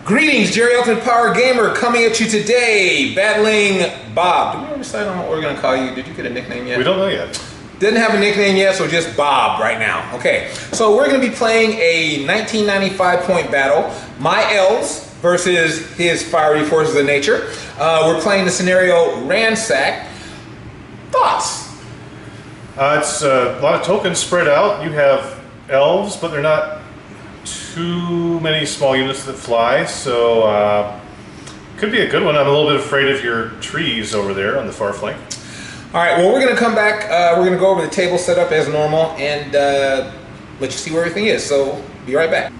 Greetings, Jerry Ultimate Power Gamer coming at you today, battling Bob. Did we ever decide on what we're going to call you? Did you get a nickname yet? We don't know yet. Didn't have a nickname yet, so just Bob right now. Okay, so we're going to be playing a 1995 point battle. My elves versus his fiery forces of nature. We're playing the scenario Ransack. Thoughts? It's a lot of tokens spread out. You have elves, but they're not too many small units that fly, so could be a good one. I'm a little bit afraid of your trees over there on the far flank. All right, well, we're going to come back. We're going to go over the table setup as normal and let you see where everything is. So be right back.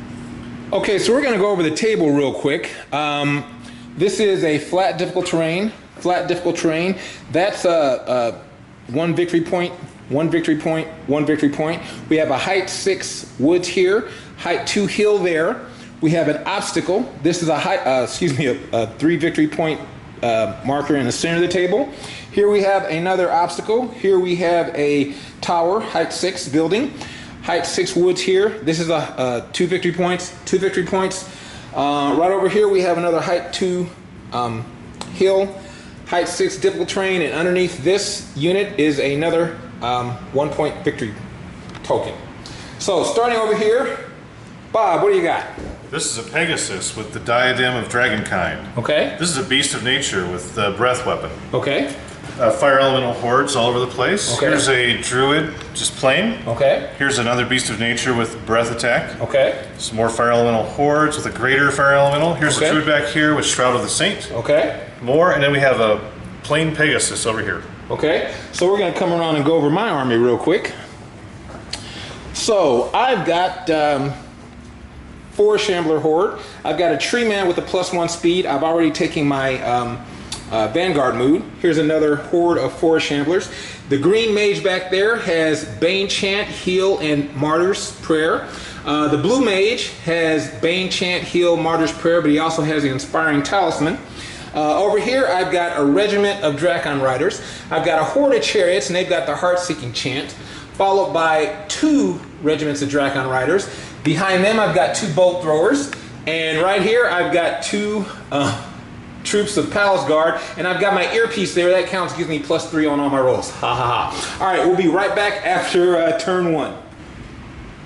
Okay, so we're going to go over the table real quick. This is a flat difficult terrain. Flat difficult terrain. That's one victory point, one victory point, one victory point. We have a height 6 woods here, height 2 hill there. We have an obstacle. This is a height, a 3 victory point marker in the center of the table. Here we have another obstacle. Here we have a tower, height 6 building, height 6 woods here. This is a 2 victory points, 2 victory points. Right over here we have another height 2 hill, height 6 difficult terrain, and underneath this unit is another 1 point victory token. So starting over here, Bob, what do you got? This is a Pegasus with the diadem of dragonkind. Okay. This is a beast of nature with the breath weapon. Okay. Fire elemental hordes all over the place. Okay. Here's a druid, just plain. Okay. Here's another beast of nature with breath attack. Okay. Some more fire elemental hordes with a greater fire elemental. Here's Okay. a druid back here with Shroud of the Saint. Okay. More, and then we have a plain Pegasus over here. Okay. So we're going to come around and go over my army real quick. So I've got 4 Shambler Horde. I've got a Tree Man with a +1 speed. I've already taken my Vanguard mood. Here's another horde of 4 Shamblers. The green mage back there has Bane Chant, Heal, and Martyr's Prayer. The blue mage has Bane Chant, Heal, Martyr's Prayer, but he also has the Inspiring Talisman. Over here I've got a regiment of Drakon Riders. I've got a horde of chariots, and they've got the Heart-Seeking Chant, followed by 2 regiments of Drakon Riders. Behind them I've got 2 bolt throwers, and right here I've got 2 troops of Palace Guard, and I've got my earpiece there. That counts, gives me +3 on all my rolls. Ha ha ha. All right, we'll be right back after turn 1.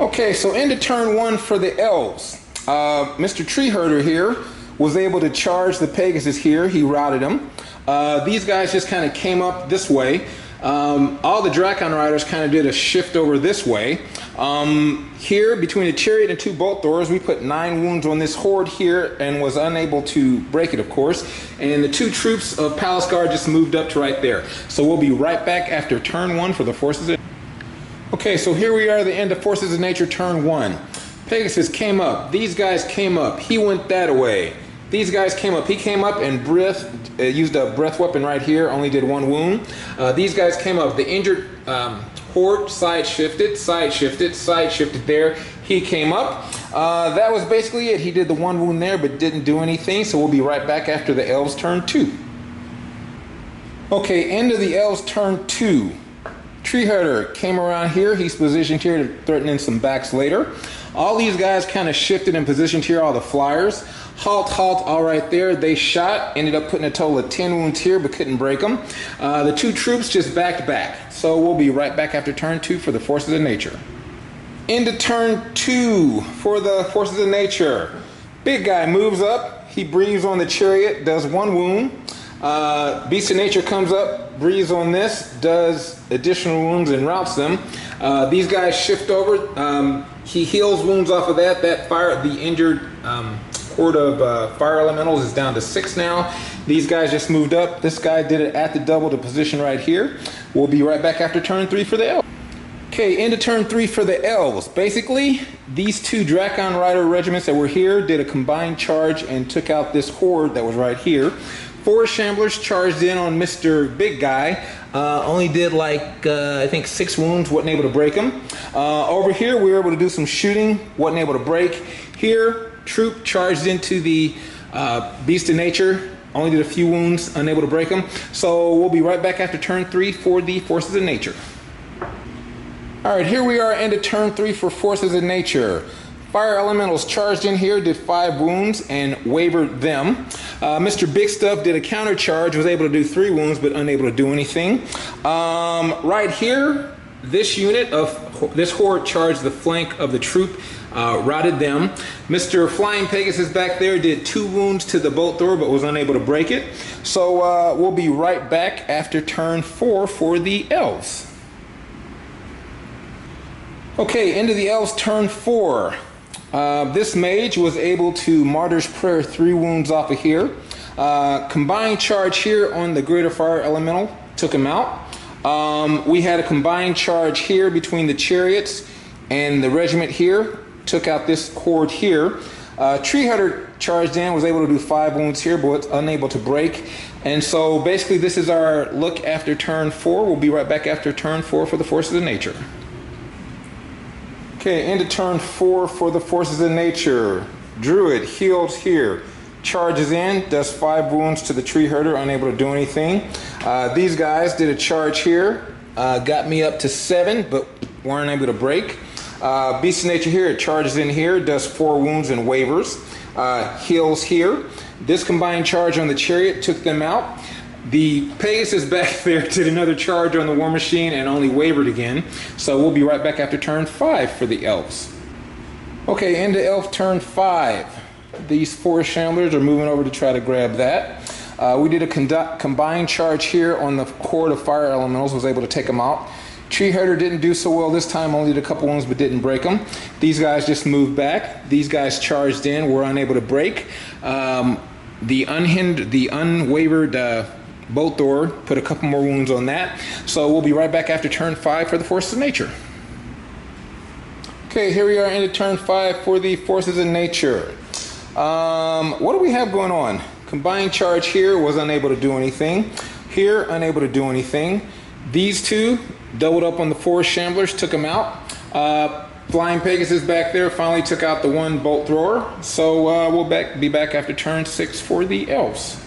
Okay, so into turn 1 for the elves. Mr. Tree Herder here was able to charge the Pegasus here. He routed him. These guys just kind of came up this way. All the Drakon Riders kind of did a shift over this way. Here, between the chariot and 2 bolt throwers, we put 9 wounds on this horde here and was unable to break it, of course. And the 2 troops of Palace Guard just moved up to right there. So we'll be right back after turn 1 for the Forces of... Okay, so here we are at the end of Forces of Nature turn 1. Pegasus came up. These guys came up. He went that way. These guys came up. He came up and used a breath weapon right here, only did 1 wound. These guys came up. The injured horde side shifted there. He came up. That was basically it. He did the 1 wound there, but didn't do anything. So we'll be right back after the elves turn 2. Okay, end of the elves turn 2. Tree Herder came around here. He's positioned here to threaten in some backs later. All these guys kind of shifted and positioned here, all the flyers. Halt, all right there. They shot, ended up putting a total of 10 wounds here, but couldn't break them. The 2 troops just backed back. So we'll be right back after turn 2 for the Forces of Nature. Into turn 2 for the Forces of Nature. Big guy moves up. He breathes on the chariot, does 1 wound. Beast of Nature comes up, breathes on this, does additional wounds and routes them. These guys shift over. He heals wounds off of that. The injured horde of fire elementals is down to 6 now. These guys just moved up. This guy did it at the double to position right here. We'll be right back after turn 3 for the elves. Okay, into turn 3 for the elves. Basically, these 2 Drakon Rider regiments that were here did a combined charge and took out this horde that was right here. 4 Shamblers charged in on Mr. Big Guy. Only did like, I think 6 wounds, wasn't able to break him. Over here, we were able to do some shooting, wasn't able to break. Here, troop charged into the Beast of Nature, only did a few wounds, unable to break them. So we'll be right back after turn 3 for the Forces of Nature. All right, here we are into turn 3 for Forces of Nature. Fire elementals charged in here, did 5 wounds and wavered them. Mr. Big Stuff did a counter charge, was able to do 3 wounds but unable to do anything. Right here, this unit of this horde charged the flank of the troop, routed them. Mr. Flying Pegasus back there did 2 wounds to the bolt thrower but was unable to break it. So we'll be right back after turn 4 for the elves. Okay, into the elves turn 4. This mage was able to Martyr's Prayer 3 wounds off of here. Combined charge here on the greater fire elemental took him out. We had a combined charge here between the chariots and the regiment here, took out this horde here. Tree Hunter charged in, was able to do 5 wounds here, but was unable to break. And so basically this is our look after turn 4. We'll be right back after turn 4 for the Forces of Nature. Okay, into turn 4 for the Forces of Nature. Druid heals here. Charges in, does 5 wounds to the Tree Herder, unable to do anything. These guys did a charge here, got me up to 7, but weren't able to break. Beast of Nature here, charges in here, does 4 wounds and wavers. Heals here. This combined charge on the Chariot took them out. The Pegasus back there did another charge on the War Machine and only wavered again. So we'll be right back after turn 5 for the Elves. Okay, into Elf turn 5. These 4 Shamblers are moving over to try to grab that. We did a combined charge here on the Horde of Fire Elementals, was able to take them out. Tree Herder didn't do so well this time, only did a couple wounds but didn't break them. These guys just moved back. These guys charged in, were unable to break. The unwavered Bolt Thrower put a couple more wounds on that. So we'll be right back after turn 5 for the Forces of Nature. Okay, here we are into turn 5 for the Forces of Nature. What do we have going on? Combined charge here, was unable to do anything. Here, unable to do anything. These 2 doubled up on the 4 Shamblers, took them out. Flying Pegasus back there finally took out the 1 Bolt Thrower. So we'll be back after turn 6 for the Elves.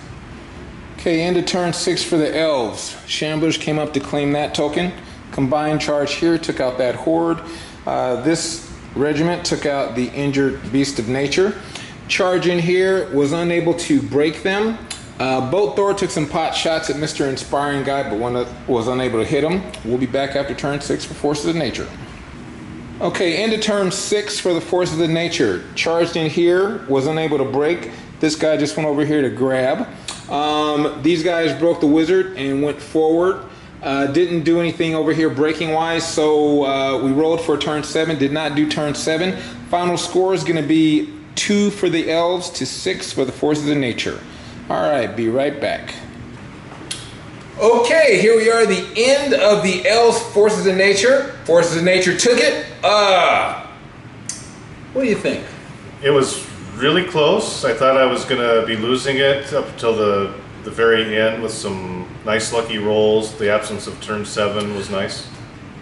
Okay, into turn 6 for the Elves. Shamblers came up to claim that token. Combined charge here, took out that Horde. This regiment took out the injured Beast of Nature. Charge in here, was unable to break them. Bolt Thrower took some pot shots at Mr. Inspiring Guy, but was unable to hit him. We'll be back after turn 6 for Forces of Nature. Okay, into turn 6 for the Forces of Nature. Charged in here, was unable to break. This guy just went over here to grab. These guys broke the Wizard and went forward. Didn't do anything over here breaking wise, so we rolled for turn 7, did not do turn 7. Final score is going to be 2 for the Elves to 6 for the Forces of Nature. Alright, be right back. Okay, here we are, the end of the Elves Forces of Nature. Forces of Nature took it. What do you think? It was Really close. I thought I was going to be losing it up until the very end with some nice lucky rolls. The absence of turn 7 was nice.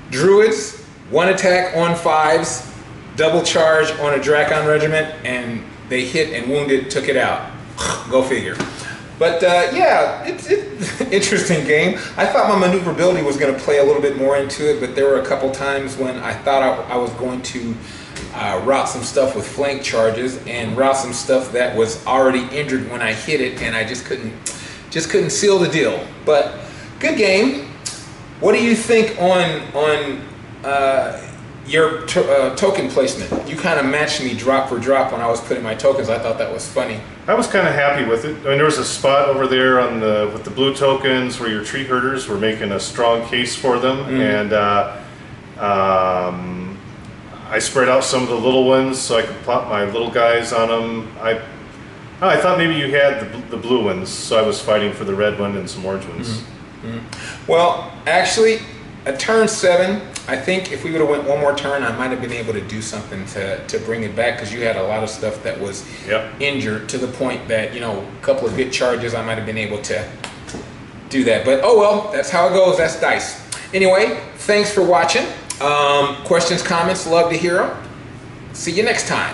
Druids, 1 attack on 5s, double charge on a Drakon regiment, and they hit and wounded, took it out. Go figure. But yeah, it's an interesting game. I thought my maneuverability was going to play a little bit more into it, but there were a couple times when I thought I was going to route some stuff with flank charges and route some stuff that was already injured when I hit it, and I just couldn't seal the deal. But good game. What do you think on your token placement? You kind of matched me drop for drop when I was putting my tokens. I thought that was funny. I was kind of happy with it. I mean, there was a spot over there on with the blue tokens where your tree herders were making a strong case for them, and I spread out some of the little ones so I could plop my little guys on them. I thought maybe you had the blue ones, so I was fighting for the red one and some orange ones. Well, actually, at turn 7, I think if we would have went one more turn, I might have been able to do something to bring it back, because you had a lot of stuff that was injured to the point that, you know, a couple of hit charges, I might have been able to do that. But oh well, that's how it goes. That's dice. Anyway, thanks for watching. Questions, comments, love to hear them. See you next time.